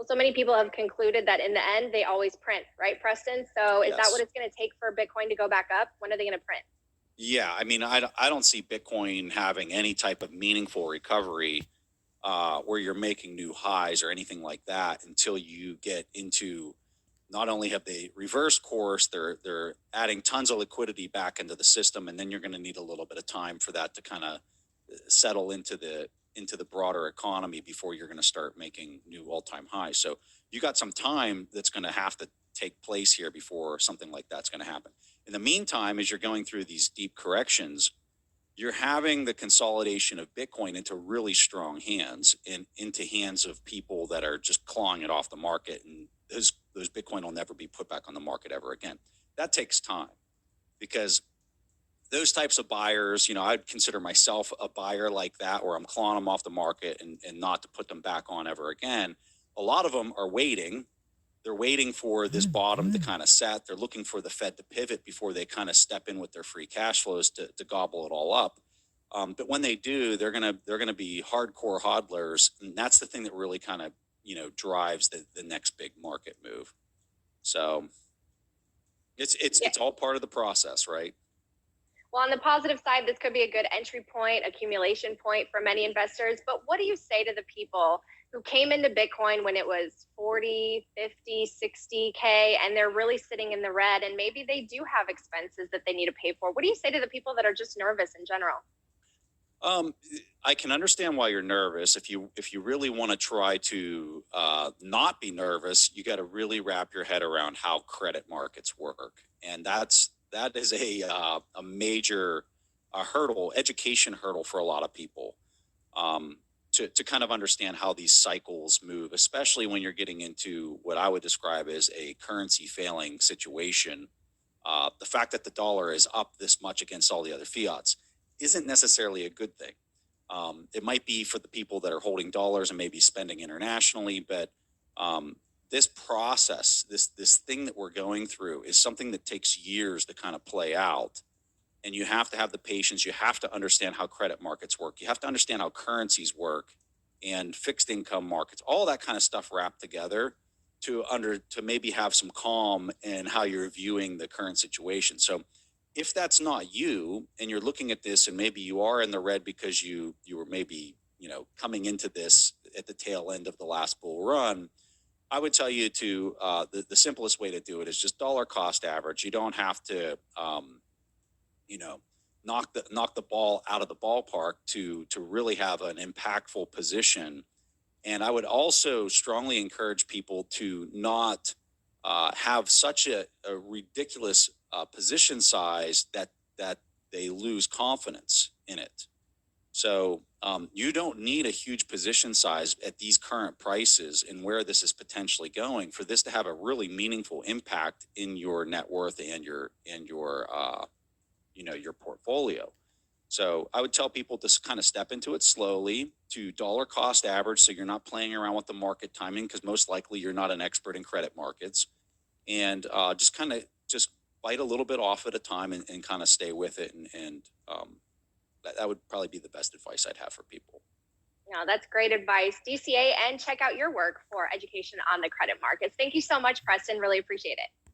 Well, so many people have concluded that in the end, they always print, right, Preston? So is that what Yes. it's going to take for Bitcoin to go back up? When are they going to print? Yeah. I mean, I don't see Bitcoin having any type of meaningful recovery where you're making new highs or anything like that until you get into not only have they reversed course, they're adding tons of liquidity back into the system, and then you're going to need a little bit of time for that to kind of settle into the broader economy before you're going to start making new all-time highs. So you got some time that's going to have to take place here before something like that's going to happen. In the meantime, as you're going through these deep corrections, you're having the consolidation of Bitcoin into really strong hands and into hands of people that are just clawing it off the market. And those Bitcoin will never be put back on the market ever again. That takes time because those types of buyers, I'd consider myself a buyer like that, where I'm clawing them off the market and not to put them back on ever again. A lot of them are waiting. They're waiting for this bottom to kind of set. They're looking for the Fed to pivot before they kind of step in with their free cash flows to gobble it all up. But when they do, they're gonna be hardcore hodlers, and that's the thing that really kind of drives the next big market move. So Yeah. it's all part of the process, right? Well, on the positive side, this could be a good entry point, accumulation point for many investors. But what do you say to the people who came into Bitcoin when it was 40, 50, 60K, and they're really sitting in the red, and maybe they do have expenses that they need to pay for? What do you say to the people that are just nervous in general? Um, I can understand why you're nervous. If you really want to try to not be nervous, you got to really wrap your head around how credit markets work, and that is a major hurdle, education hurdle for a lot of people. To kind of understand how these cycles move, especially when you're getting into what I would describe as a currency failing situation. The fact that the dollar is up this much against all the other fiats isn't necessarily a good thing. It might be for the people that are holding dollars and maybe spending internationally, but this process, this thing that we're going through, is something that takes years to kind of play out. And you have to have the patience. You have to understand how credit markets work. You have to understand how currencies work and fixed income markets, all that kind of stuff wrapped together to maybe have some calm in how you're viewing the current situation. So if that's not you and you're looking at this and maybe you are in the red because you were maybe, coming into this at the tail end of the last bull run, I would tell you to the simplest way to do it is just dollar cost average. You don't have to you know knock the ball out of the ballpark to really have an impactful position. And I would also strongly encourage people to not have such a ridiculous position size that they lose confidence in it. So you don't need a huge position size at these current prices and where this is potentially going for this to have a really meaningful impact in your net worth and your portfolio. So I would tell people to kind of step into it slowly to dollar cost average, so you're not playing around with the market timing because most likely you're not an expert in credit markets, and just kind of just bite a little bit off at a time and kind of stay with it, and that would probably be the best advice I'd have for people. No, that's great advice. DCA, and check out your work for education on the credit markets. Thank you so much, Preston. Really appreciate it.